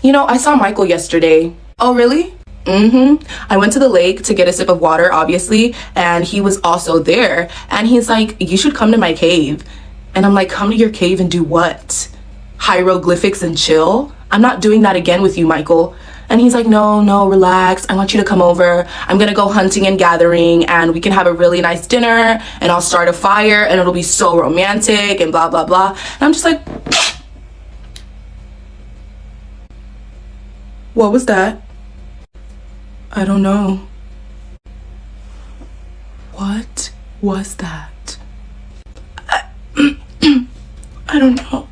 You know, I saw Michael yesterday. Oh, really? I went to the lake to get a sip of water, obviously, and he was also there. And he's like, you should come to my cave. And I'm like, come to your cave and do what? Hieroglyphics and chill? I'm not doing that again with you, Michael. And he's like, no, no, relax. I want you to come over. I'm gonna go hunting and gathering, and we can have a really nice dinner, and I'll start a fire, and it'll be so romantic, and blah, blah, blah. And I'm just like, what was that? I don't know. What was that? I don't know.